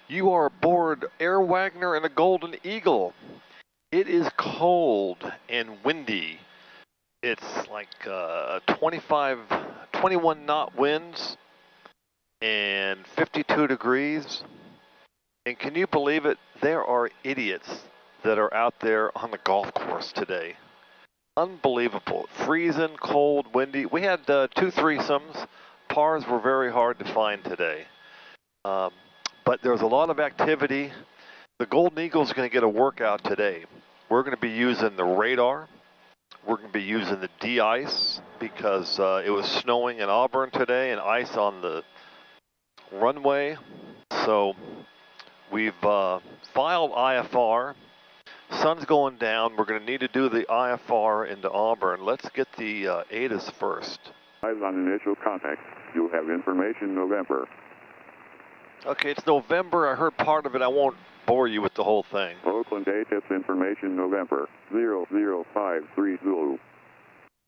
You are aboard Air Wagner and a Golden Eagle. It is cold and windy. It's like 21 knot winds and 52 degrees. And can you believe it? There are idiots that are out there on the golf course today. Unbelievable. Freezing, cold, windy. We had 2 threesomes. Pars were very hard to find today. But there's a lot of activity. The Golden Eagle is going to get a workout today. We're going to be using the radar. We're going to be using the de-ice because it was snowing in Auburn today and ice on the runway. So we've filed IFR. Sun's going down. We're going to need to do the IFR into Auburn. Let's get the ATIS first. Eyes on initial contact. You have information November. Okay, it's November. I heard part of it. I won't bore you with the whole thing. Oakland ATIS information November 0053 Zulu.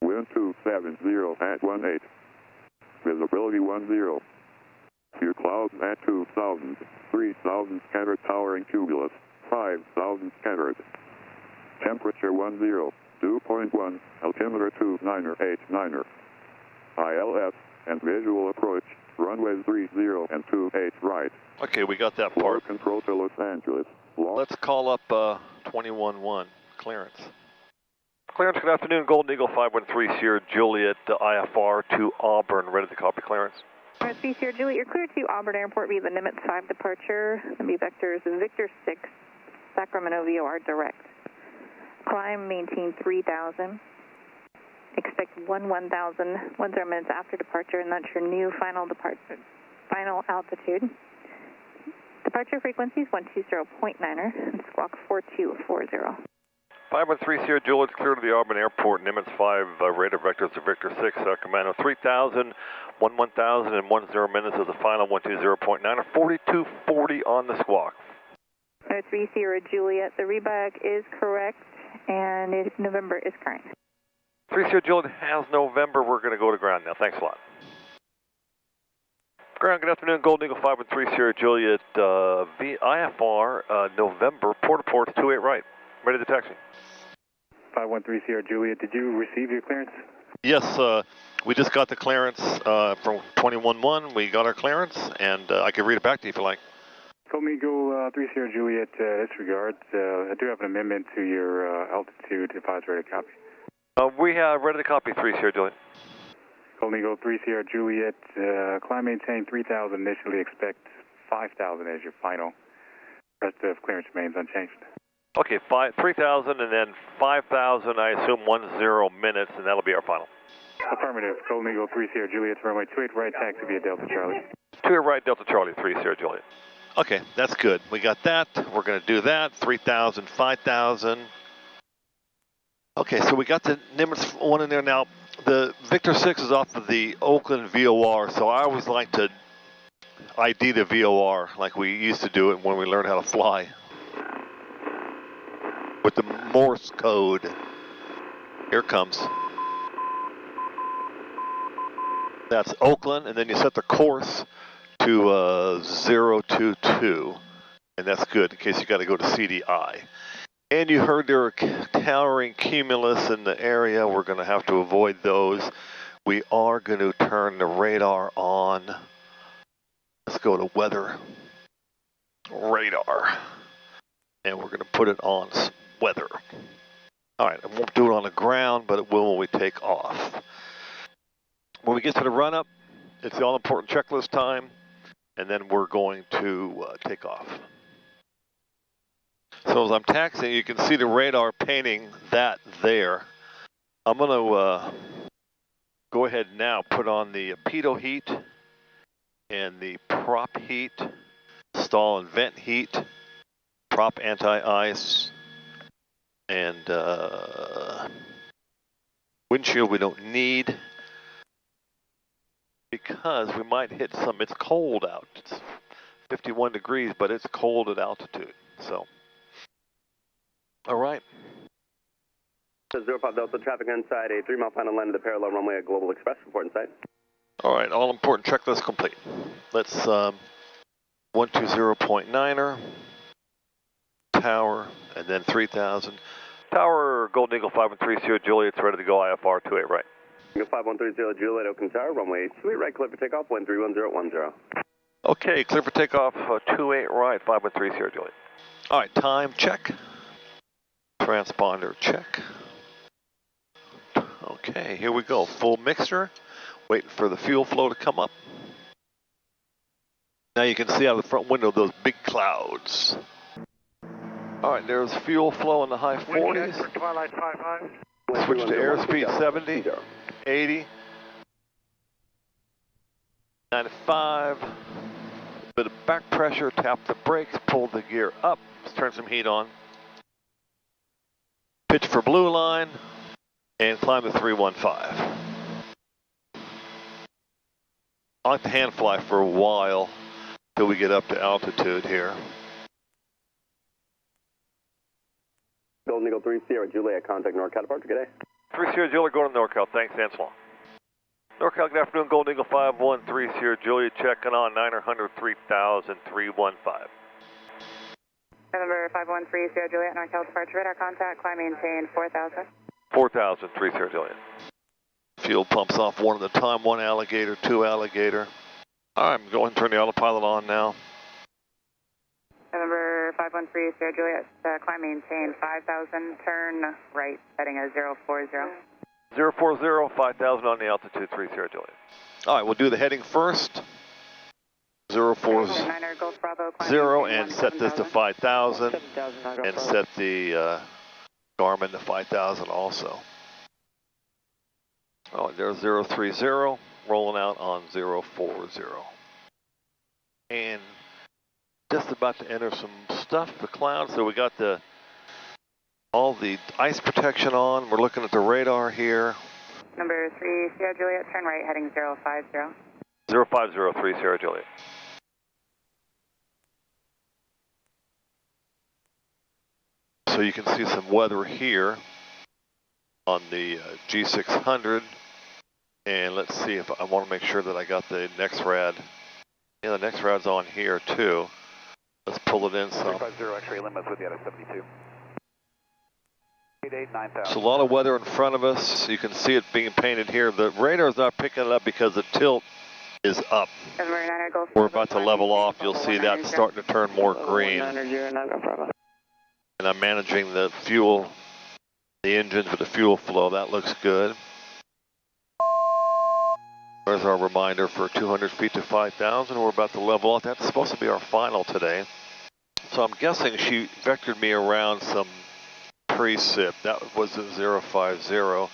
Wind 270 at 18. Visibility 10. Few clouds at 2,000. 3,000 scattered towering cumulus. 5,000 scattered. Temperature 10. 2.1. Altimeter 2989er. ILS and visual approach. Runways 30 and 28 right. Okay, we got that Floor part. control to Los Angeles. Let's call up 21-1, clearance. Clearance, good afternoon. Golden Eagle 513 Sierra Juliet, IFR to Auburn. Ready to copy clearance. RSV Sierra Juliet, you're cleared to Auburn Airport via the Nimitz 5 departure. And be vectors Victor 6, Sacramento VOR direct. Climb, maintain 3,000. Expect 1000 minutes after departure, and that's your new final altitude. Departure frequency is 120.9er and squawk 4240. 513 Sierra Juliet, clear to the Auburn Airport. Nimitz 5 radar vectors to Victor 6, Sacramento 3000, 1000 and 10 minutes is the final 120.9er, 4240 on the squawk. 3 Sierra Juliet, the reback is correct, and November is current. 3 Sierra Juliet has November. We're going to go to ground now. Thanks a lot. Ground, good afternoon. Golden Eagle 513 Sierra Juliet, IFR, November, port 28 right. Ready to taxi. 513 Sierra Juliet, did you receive your clearance? Yes, we just got the clearance from 21-1. We got our clearance, and I can read it back to you if you like. Golden Eagle 3 Sierra Juliet, disregard. I do have an amendment to your altitude if I was ready to copy. We have ready to copy 3 Sierra Juliet. Golden Eagle 3 Sierra Juliet, climb maintain 3,000, initially expect 5,000 as your final. Rest of clearance remains unchanged. Okay, 3,000 and then 5,000, I assume 10 minutes, and that'll be our final. Affirmative. Golden Eagle 3 Sierra Juliet, runway 28 right, taxi via Delta Charlie. 28 right, Delta Charlie, 3 Sierra Juliet. Okay, that's good. We got that. We're going to do that. 3,000, 5,000. Okay, so we got the Nimitz 1 in there now. The Victor 6 is off of the Oakland VOR, so I always like to ID the VOR like we used to do it when we learned how to fly. With the Morse code. Here it comes. That's Oakland, and then you set the course to 022, and that's good in case you got to go to CDI. And you heard there are towering cumulus in the area. We're going to have to avoid those. We are going to turn the radar on. Let's go to weather radar. And we're going to put it on weather. All right, I won't do it on the ground, but it will when we take off. When we get to the run-up, it's the all-important checklist time, and then we're going to take off. So as I'm taxiing, you can see the radar painting that there. I'm going to go ahead now, put on the pitot heat and the prop heat, stall and vent heat, prop anti-ice, and windshield we don't need because we might hit some. It's cold out. It's 51 degrees, but it's cold at altitude. So. All right. 05 Delta, traffic inside a 3-mile final line of the parallel runway at Global Express, report inside. All right, all important checklist complete. Let's 120.9er, tower, and then 3,000. Tower, Golden Eagle 5130 Juliet, it's ready to go IFR 28 right. Eagle 5130 Juliet, Oakland Tower, runway 28 right, clear for takeoff, 131010. Okay, clear for takeoff, 28 right, 5130 Juliet. All right, time check. Transponder check. Okay, here we go, full mixture. Waiting for the fuel flow to come up. Now you can see out of the front window those big clouds. All right, there's fuel flow in the high 40s. Switch to airspeed 70, 80, 95. Bit of back pressure, tap the brakes, pull the gear up. Let's turn some heat on. Pitch for blue line and climb to 315. I like to hand fly for a while till we get up to altitude here. Golden Eagle 3 Sierra Juliet, contact NorCal departure, good day. 3 Sierra Juliet going to NorCal, thanks, Anselm. NorCal, good afternoon, Golden Eagle 513 Sierra Juliet, checking on 900 3000 315. November 513 Sierra Juliet, NorCal departure radar contact, climb maintain 4,000. 4,000, 3 Sierra Juliet. Fuel pumps off one at a time, one alligator, two alligator. All right, I'm going to turn the autopilot on now. November 513 Sierra Juliet, climb maintain 5,000, turn right, heading at 040. 040, 5,000 on the altitude, 3 Sierra Juliet. All right, we'll do the heading first. 040 and set this to 5,000 and set the Garmin to 5,000 also. Oh, there's 030 rolling out on 040. And just about to enter some stuff, the clouds. So we got all the ice protection on. We're looking at the radar here. Number 3 Sierra Juliet, turn right, heading 050. 050, 3 Sierra Juliet. So you can see some weather here on the G600. And let's see if I want to make sure that I got the next rad. Yeah, the next rad's on here too. Let's pull it in some. 350 X-ray limits with you at 72. 889000. So a lot of weather in front of us. You can see it being painted here. The radar's not picking it up because the tilt is up. We're about to level off. You'll see that starting to turn more green. And I'm managing the fuel, the engines with the fuel flow. That looks good. There's our reminder for 200 feet to 5,000. We're about to level off. That's supposed to be our final today. So I'm guessing she vectored me around some pre-SIP. That was a 050.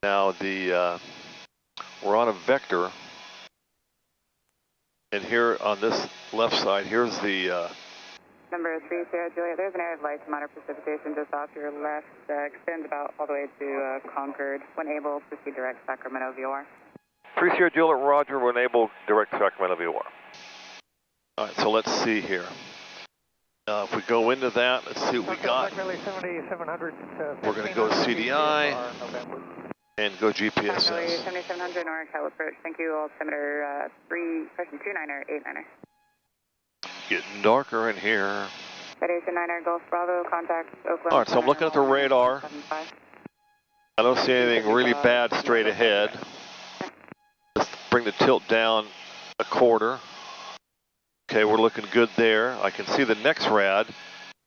Now we're on a vector. And here on this left side, here's the... Number 3 Sierra Juliet, there's an area of light amount of precipitation just off your left. Extends about all the way to Concord. When able, proceed direct Sacramento VOR. 3 Sierra Juliet, roger, we're enable direct Sacramento VOR. All right, so let's see here. If we go into that, let's see what we got. We're going to go to CDI and go GPSS. 7700 NorCal approach. Thank you, altimeter 29er, 89er. Getting darker in here. Federation 9er, Gulf Bravo, contact Oakland. All right, so I'm looking at the radar. I don't see anything really bad straight ahead. Just bring the tilt down a quarter. Okay, we're looking good there. I can see the next rad.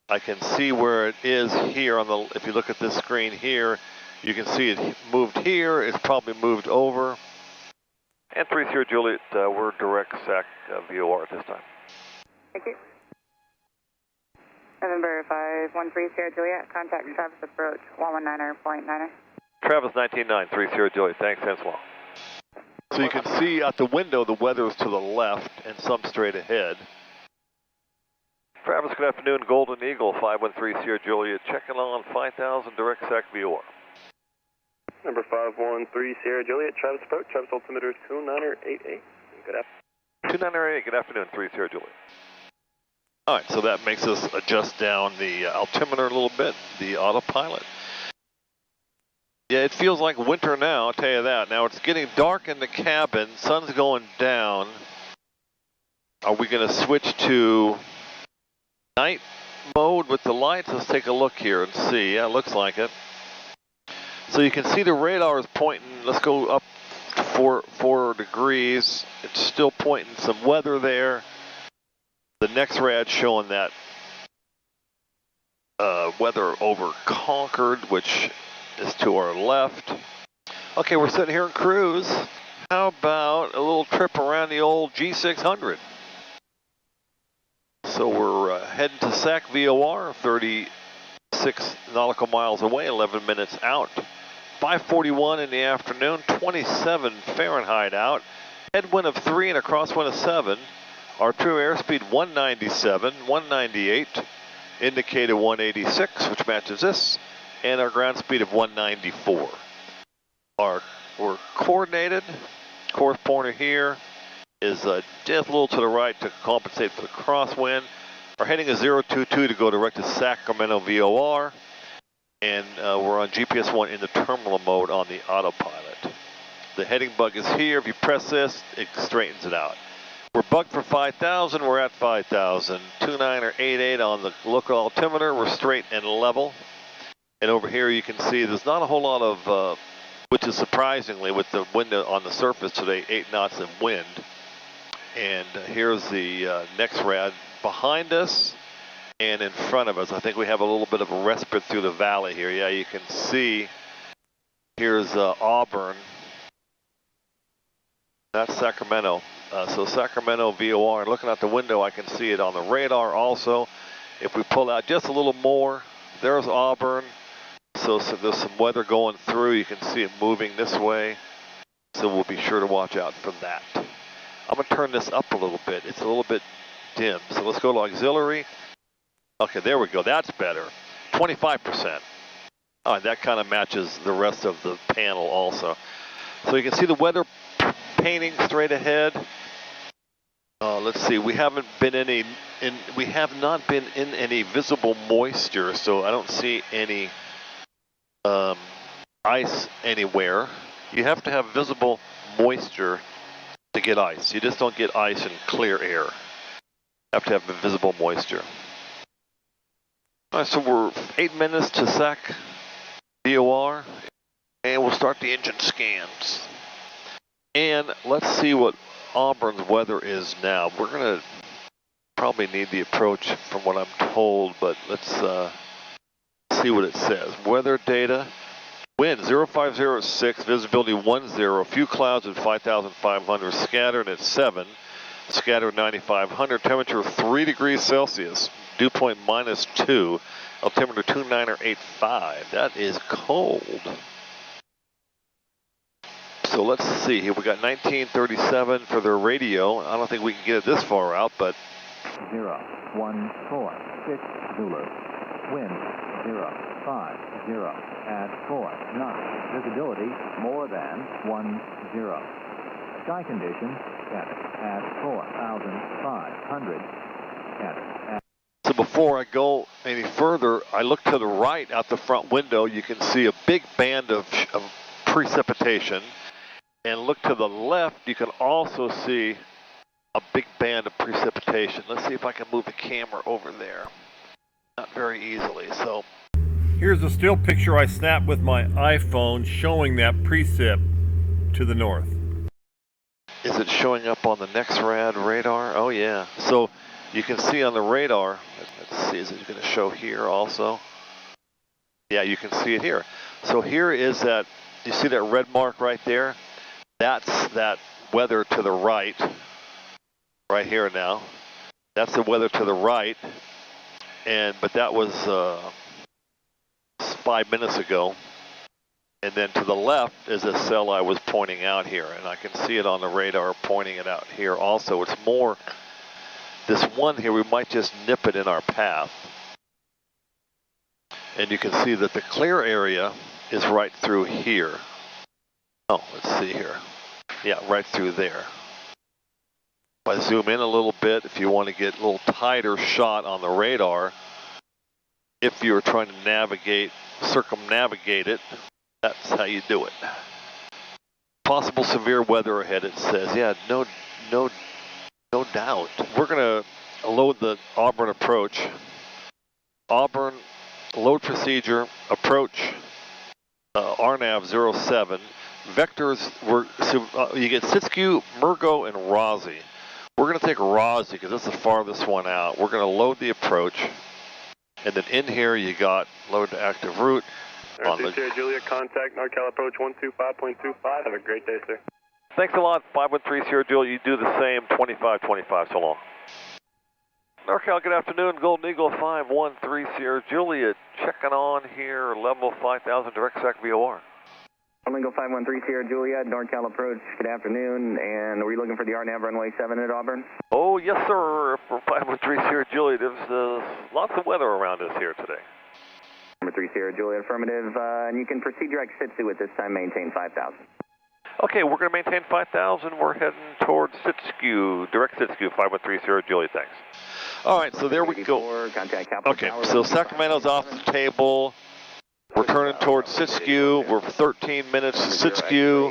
I can see where it is here on the, if you look at this screen here, you can see it moved here. It's probably moved over. And 3 Sierra Juliet, we're direct SAC VOR at this time. Thank you. November 513 Sierra Juliet, contact Travis approach 119er.9er. Travis 199, 3 Sierra Juliet, thanks, Anselm. So you can see out the window the weather is to the left and some straight ahead. Travis, good afternoon, Golden Eagle 513 Sierra Juliet, checking on 5,000 direct SAC VOR. Number 513 Sierra Juliet, Travis approach, Travis altimeter 2988. Good afternoon. 2988, good afternoon, 3 Sierra Juliet. All right, so that makes us adjust down the altimeter a little bit, the autopilot. Yeah, it feels like winter now, I'll tell you that. Now it's getting dark in the cabin, sun's going down. Are we going to switch to night mode with the lights? Let's take a look here and see. Yeah, it looks like it. So you can see the radar is pointing. Let's go up to 4 degrees. It's still pointing some weather there. The next rad showing that weather over Concord, which is to our left. Okay, we're sitting here in cruise. How about a little trip around the old G600? So we're heading to SAC VOR, 36 nautical miles away, 11 minutes out. 5:41 in the afternoon, 27 Fahrenheit out. Headwind of 3 and a crosswind of 7. Our true airspeed 197, 198. Indicated 186, which matches this. And our ground speed of 194. We're coordinated. Course pointer here is just a little to the right to compensate for the crosswind. Our heading is 022 to go direct to Sacramento VOR. And we're on GPS 1 in the terminal mode on the autopilot. The heading bug is here. If you press this, it straightens it out. We're bugged for 5,000. We're at 5,000. 2988 on the local altimeter. We're straight and level. And over here you can see there's not a whole lot of, which is surprisingly with the wind on the surface today, 8 knots of wind. And here's the next rad behind us and in front of us. I think we have a little bit of a respite through the valley here. Yeah, you can see here's Auburn. That's Sacramento. So Sacramento VOR, and looking out the window, I can see it on the radar also. If we pull out just a little more, there's Auburn. So there's some weather going through. You can see it moving this way. So we'll be sure to watch out for that. I'm going to turn this up a little bit. It's a little bit dim. So let's go to auxiliary. Okay, there we go. That's better. 25%. Oh, and that kind of matches the rest of the panel also. So you can see the weather painting straight ahead. Let's see. We have not been in any visible moisture, so I don't see any ice anywhere. You have to have visible moisture to get ice. You just don't get ice in clear air. You have to have visible moisture. All right, so we're 8 minutes to SAC VOR, and we'll start the engine scans. And let's see what Auburn's weather is now. We're going to probably need the approach from what I'm told, but let's see what it says. Weather data, wind 0506, visibility 10, few clouds at 5,500, scattered at 7, scattered 9,500, temperature 3 degrees Celsius, dew point -2, altimeter 2985. That is cold. So let's see here. We got 1937 for their radio. I don't think we can get it this far out, but 014 Zulu. Wind 050 at 4 knots. Visibility more than 10. Sky conditions scattered at 4,500. Scattered. So before I go any further, I look to the right out the front window. You can see a big band of precipitation. And look to the left, you can also see a big band of precipitation. Let's see if I can move the camera over there. Not very easily, so. Here's a still picture I snapped with my iPhone showing that precip to the north. Is it showing up on the next radar? Oh yeah. So you can see on the radar, let's see, is it going to show here also? Yeah, you can see it here. So here is that, you see that red mark right there? That's that weather to the right here now. That's the weather to the right, but that was 5 minutes ago. And then to the left is a cell I was pointing out here, and I can see it on the radar pointing it out here also. It's more, this one here, we might just nip it in our path. And you can see that the clear area is right through here. Oh, let's see here. Yeah, right through there. If I zoom in a little bit, if you want to get a little tighter shot on the radar, if you're trying to circumnavigate it, that's how you do it. Possible severe weather ahead, it says. Yeah, no No doubt. We're going to load the Auburn approach. Auburn, load procedure, approach, RNAV 07. Vectors, you get Siskiyou, Murgo, and Rossi. We're going to take Rossi because that's the farthest one out. We're going to load the approach. And then in here you got load to active route. Sierra Juliet, contact NorCal approach 125.25. Have a great day, sir. Thanks a lot, 513 Sierra Juliet. You do the same, 2525, so long. NorCal, good afternoon. Golden Eagle 513 Sierra Juliet. Checking on here, level 5000, direct SAC VOR. Golden Eagle 513 Sierra Juliet, NorCal approach, good afternoon. And are we looking for the RNAV runway 7 at Auburn? Oh, yes, sir. For 513 Sierra Juliet, there's lots of weather around us here today. Number 3 Sierra Juliet, affirmative. And you can proceed direct Sitsu at this time, maintain 5,000. Okay, we're going to maintain 5,000. We're heading towards Siskiyou, direct Siskiyou, 513 Sierra Juliet, thanks. All right, so there we go. Okay, so Sacramento's off the table. We're turning towards Siskiyou. We're 13 minutes to Siskiyou.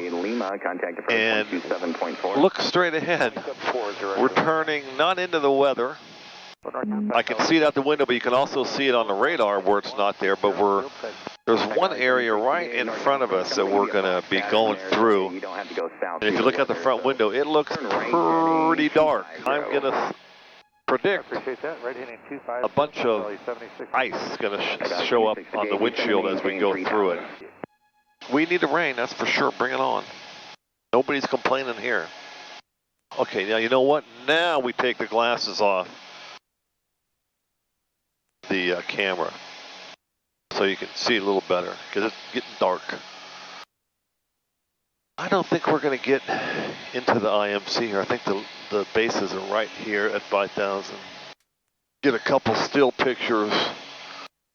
And look straight ahead. We're turning not into the weather. I can see it out the window, but you can also see it on the radar where it's not there. But there's one area right in front of us that we're going to be going through. And if you look out the front window, it looks pretty dark. I'm going to predict a bunch of ice is going to show up on the windshield as we go through it. We need the rain, that's for sure. Bring it on. Nobody's complaining here. Okay, now you know what? Now we take the glasses off the camera so you can see a little better because it's getting dark. I don't think we're going to get into the IMC here. I think the bases are right here at 5,000. Get a couple still pictures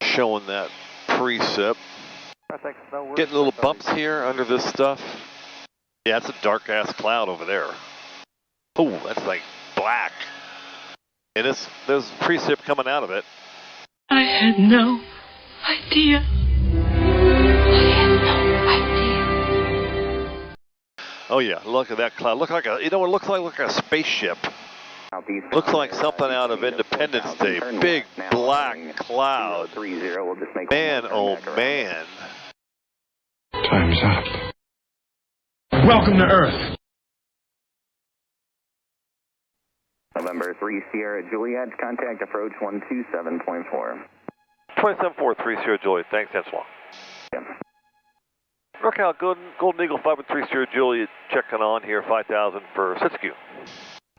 showing that precip. Getting little bumps here under this stuff. Yeah, it's a dark ass cloud over there. Oh, that's like black. And there's precip coming out of it. I had no idea. Oh yeah, look at that cloud. Look like it looks like a spaceship. Looks like something out of Independence Day. Big black cloud. Man, oh man. Time's up. Welcome to Earth. November 3 Sierra Juliet, contact approach 127.4. 2743 Sierra Juliet, thanks, that's long. Yeah. NorCal, Golden Eagle 513 Sierra Juliet, checking on here, 5,000 for Siskiyou.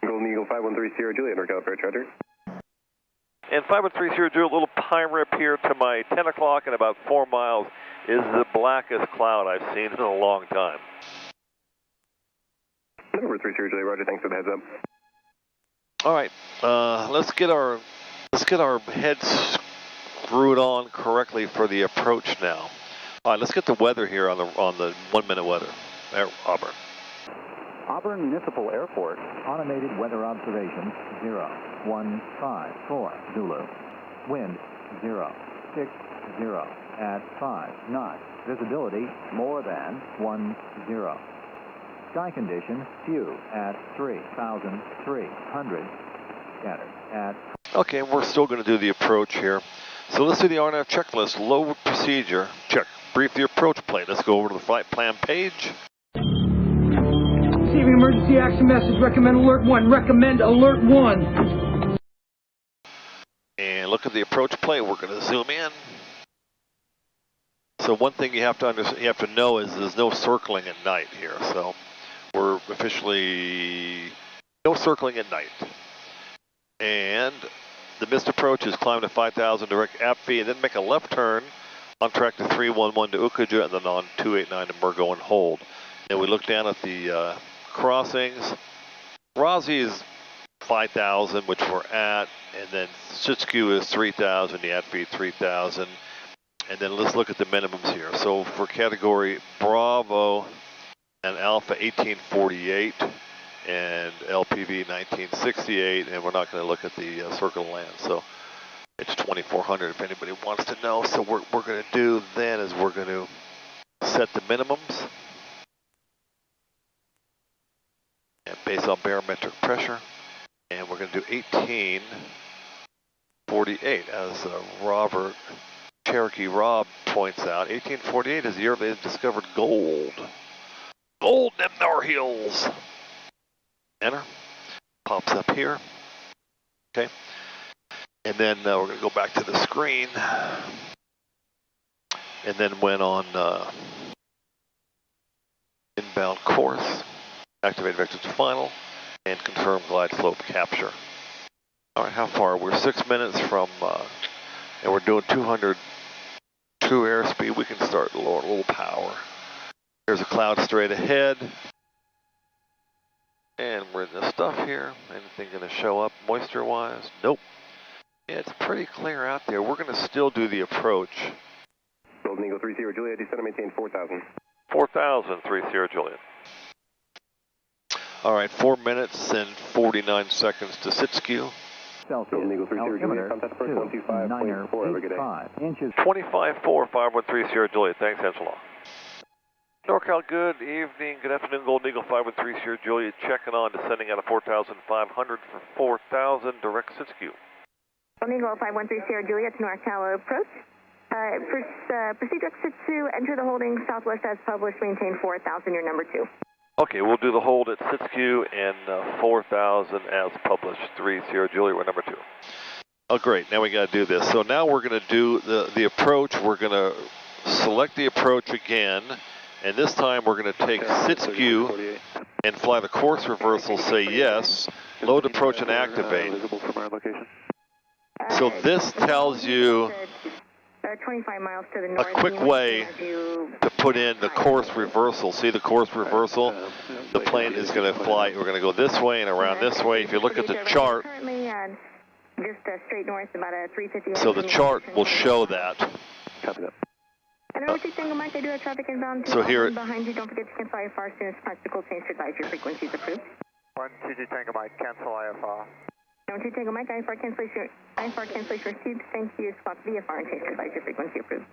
Golden Eagle 513 Sierra Juliet, NorCal approach, roger. And 513 Sierra Juliet, little pirate here to my 10 o'clock and about 4 miles is the blackest cloud I've seen in a long time. Number 3 Sierra Juliet, roger, thanks for the heads up. All right, let's get our heads screwed on correctly for the approach now. All right, let's get the weather here on the 1 minute weather. There, Auburn. Auburn Municipal Airport, automated weather observations 0154 Zulu. Wind 060 at 5 knots. Visibility more than 10. Sky conditions few at 3,300. Scattered at... Okay, we're still going to do the approach here. So let's do the RNAV checklist. Load procedure. Check. Brief the approach plane. Let's go over to the flight plan page. Receiving emergency action message. Recommend alert 1. Recommend alert 1. And look at the approach plane. We're going to zoom in. So one thing you have to know is there's no circling at night here. So we're officially no circling at night. And the missed approach is climb to 5,000 direct APV and then make a left turn on track to 311 to Ukaja and then on 289 to Murgo and hold. And we look down at the crossings. Rossi is 5,000, which we're at, and then Siskiyou is 3,000, the APV 3,000. And then let's look at the minimums here. So for category Bravo and Alpha 1848 and LPV 1968, and we're not going to look at the circle of land. So it's 2,400 if anybody wants to know. So what we're going to do then is we're going to set the minimums and based on barometric pressure. we're going to do 1848, as Robert Cherokee Rob points out. 1848 is the year they discovered gold. Gold in them hills. Enter. Pops up here. Okay. And then we're going to go back to the screen. And then went on inbound course. Activate vectors to final. And confirm glide slope capture. All right, how far? We're 6 minutes from, and we're doing 202 airspeed. We can start lowering a little power. There's a cloud straight ahead. And we're in this stuff here. Anything going to show up moisture-wise? Nope. Yeah, it's pretty clear out there. We're going to still do the approach. Golden Eagle 30 Juliet, descend and maintain 4,000. 4,000, 30 Juliet. All right, 4 minutes and 49 seconds to sit skew. Celsius. Altimeter 2,985 inches. 25-4, 513 Sierra Juliet. Thanks, Angela. NorCal, good evening, good afternoon, Golden Eagle 513 Sierra Juliet, checking on, descending out of 4,500 for 4,000, direct sit skew. Golden Eagle 513 Sierra Juliet, NorCal approach. Procedure exit 2, enter the holding southwest as published, maintain 4,000, your number 2. Okay, we'll do the hold at sit skew and 4,000 as published, 3 Sierra Juliet, we're number 2. Oh, great, now we got to do this. So now we're going to do the approach. We're going to select the approach again. And this time we're going to take sit skew and fly the course reversal, say yes, load approach and activate. So this tells you 25 miles to the a north. quick way to put in the course reversal. See the course reversal? The plane is going to fly. We're going to go this way and around this way. If you look at the chart, just straight north, about a 350. so the chart will show that. Copy that. And over to Tango Mike, I do have traffic inbound. So here, behind you, don't forget to cancel IFR as soon as practical. Change to advisory frequencies approved. 122 Tango Mike, cancel IFR. 122 Tango Mike, IFR cancellation received. Thank you. Swap VFR and change to advisory frequency approved.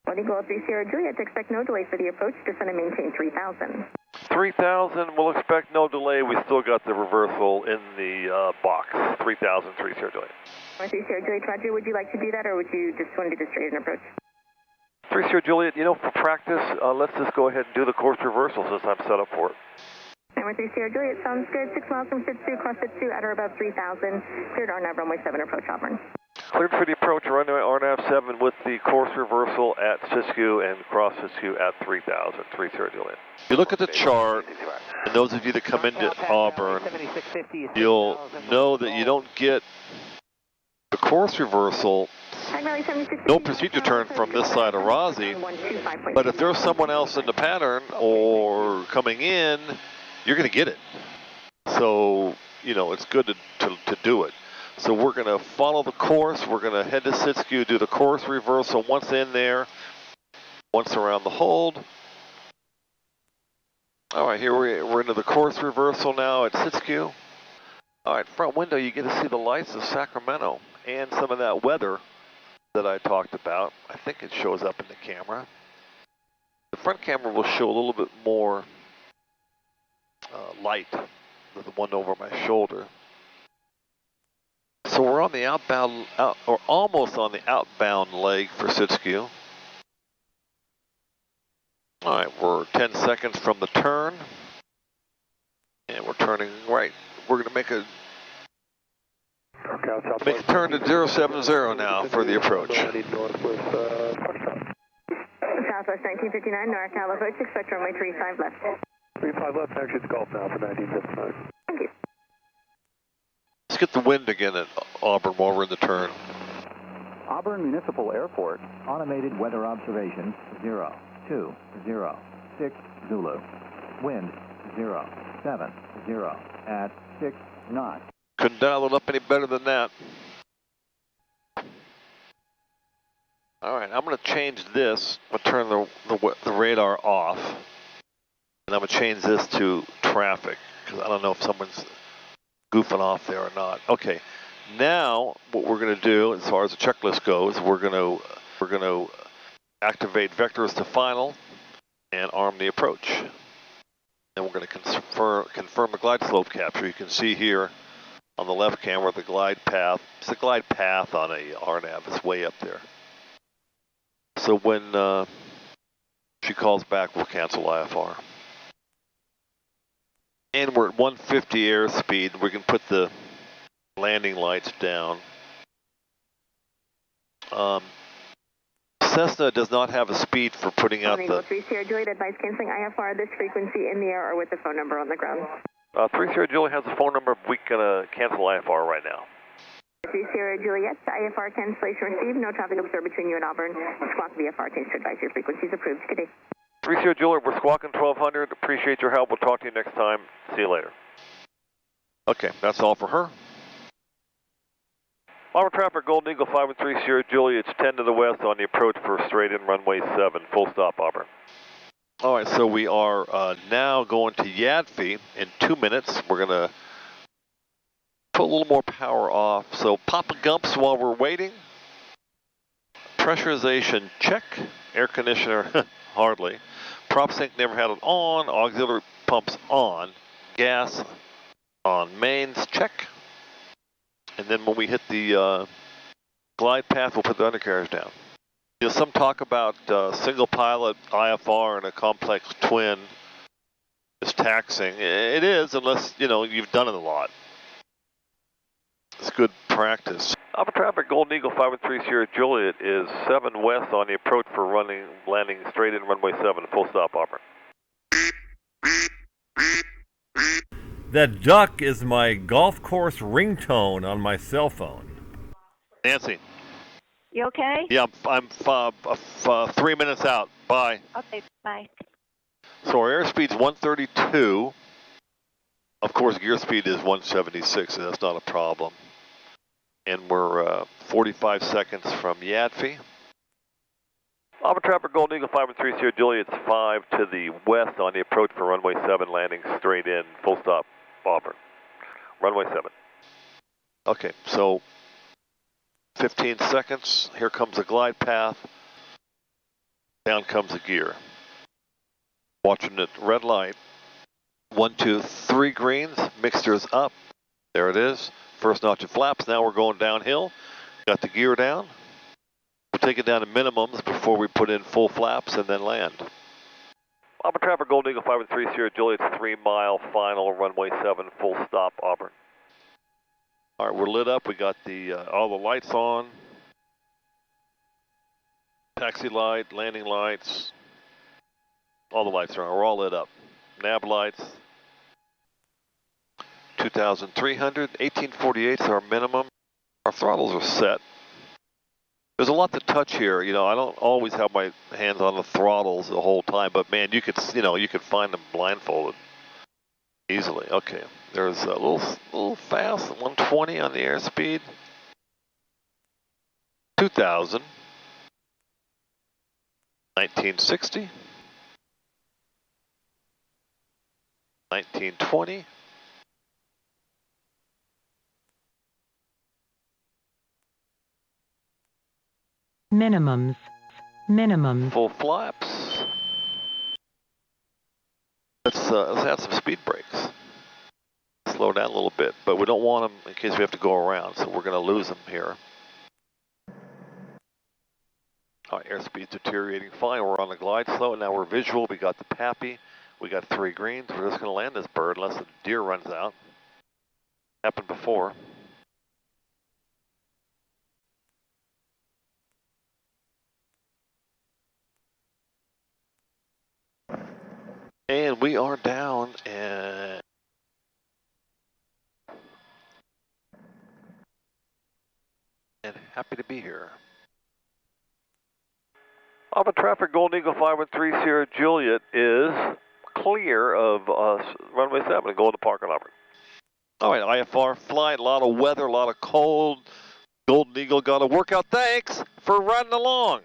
Golden Eagle 3 Sierra Juliet, expect no delay for the approach. Descend and maintain 3,000. 3,000, we'll expect no delay. We still got the reversal in the box. 3,000, 3 Sierra Juliet. 3 Sierra Juliet, Roger, would you like to do that, or would you just want to do the straight in approach? 3 Sierra Juliet, you know, for practice, let's just go ahead and do the course reversal since I'm set up for it. Number 3 Sierra Juliet, sounds good. 6 miles from Sitsu, cross Sitsu at or above 3,000. Cleared RNAV runway 7, approach Auburn. Cleared for the approach, runway RNAV 7 with the course reversal at Siskiyou and cross Siskiyou at 3,000, 3 Sierra Juliet. If you look at the chart, and those of you that come into Auburn, you'll know that you don't get the course reversal, no procedure turn from this side of Rossi, but if there's someone else in the pattern or coming in, you're going to get it. So, you know, it's good to do it. So we're going to follow the course. We're going to head to Siskiyou, do the course reversal once in there, once around the hold. All right, here we're into the course reversal now at Siskiyou. All right, front window, you get to see the lights of Sacramento and some of that weather that I talked about. I think it shows up in the camera. The front camera will show a little bit more light than the one over my shoulder. So we're on the outbound, or almost on the outbound leg for Siskiyou. All right, we're 10 seconds from the turn, and we're turning right. We're going to make a turn to 070 now for the approach. Southwest 1959, NorCal approach, expect runway 35 left. 35 left, exit Gulf now for 1959. Thank you. Let's get the wind again at Auburn while we're in the turn. Auburn Municipal Airport, automated weather observation 020 Zulu. Wind 070 at 6 knots. Couldn't dial it up any better than that. All right, I'm going to change this. I'm going to turn the radar off. And I'm going to change this to traffic, because I don't know if someone's goofing off there or not. Okay, now what we're going to do, as far as the checklist goes, we're going to activate vectors to final and arm the approach. And we're going to confirm the glide slope capture. You can see here On the left camera, the glide path. It's a glide path on a RNAV. It's way up there. So when she calls back, we'll cancel IFR. And we're at 150 airspeed. We can put the landing lights down. Cessna does not have a speed for putting out the... 3 Sierra Juliet, advice canceling IFR, this frequency in the air or with the phone number on the ground. 3 Sierra Juliet has a phone number. We can cancel IFR right now. 3 Sierra Juliet, IFR cancellation received. No traffic observed between you and Auburn. Squawk VFR change to advise your frequencies approved. Good day. 3 Sierra Juliet, we're squawking 1200. Appreciate your help. We'll talk to you next time. See you later. Okay, that's all for her. Auburn traffic, Golden Eagle 5 and 3 Sierra Juliet. It's 10 to the west on the approach for straight in runway 7. Full stop, Auburn. All right, so we are now going to Yadfi in 2 minutes. We're going to put a little more power off. So Papa Gumps while we're waiting. Pressurization check. Air conditioner, hardly. Prop sync never had it on. Auxiliary pumps on. Gas on. Mains check. And then when we hit the glide path, we'll put the undercarriage down. There's some talk about single pilot IFR and a complex twin is taxing. It is, unless you've done it a lot. It's good practice. Alpha traffic, Golden Eagle 5 and 3 Sierra Juliet is 7 west on the approach for landing straight in runway 7. Full stop, Auburn. That duck is my golf course ringtone on my cell phone. Nancy. You okay? Yeah, I'm 3 minutes out. Bye. Okay, bye. So our airspeed's 132. Of course, gear speed is 176, so that's not a problem. And we're 45 seconds from Yadfi. Alpha traffic, Golden Eagle 5 and 3 Sierra Juliet, it's 5 to the west on the approach for runway 7, landing straight in, full stop, Auburn. Runway 7. Okay, so 15 seconds, here comes a glide path, down comes a gear. Watching it, red light, 1, 2, 3 greens, mixtures up, there it is. First notch of flaps, now we're going downhill, got the gear down. We'll take it down to minimums before we put in full flaps and then land. Alpha traffic, Golden Eagle 5 and 3 Sierra Juliet, 3 mile final, runway 7, full stop, Auburn. All right, we're lit up. We got all the lights on. Taxi light, landing lights. All the lights are on. We're all lit up. Nav lights. 2,300, 1848 is our minimum. Our throttles are set. There's a lot to touch here. I don't always have my hands on the throttles the whole time, but man, you could find them blindfolded easily. Okay, there's a little fast, 120 on the airspeed. 2,000. 1960. 1920. Minimums. Full flaps. Let's add some speed brakes. Slow down a little bit, but we don't want them in case we have to go around, so we're going to lose them here. All right, airspeed's deteriorating fine. We're on the glide slow, now we're visual. We got the PAPI. We got 3 greens. We're just going to land this bird unless the deer runs out. Happened before. And we are down and happy to be here. Alpha traffic, Golden Eagle 5 and 3 Sierra Juliet is clear of runway 7 and going to park on Auburn. All right, IFR flight, a lot of weather, a lot of cold. Golden Eagle got a workout. Thanks for riding along.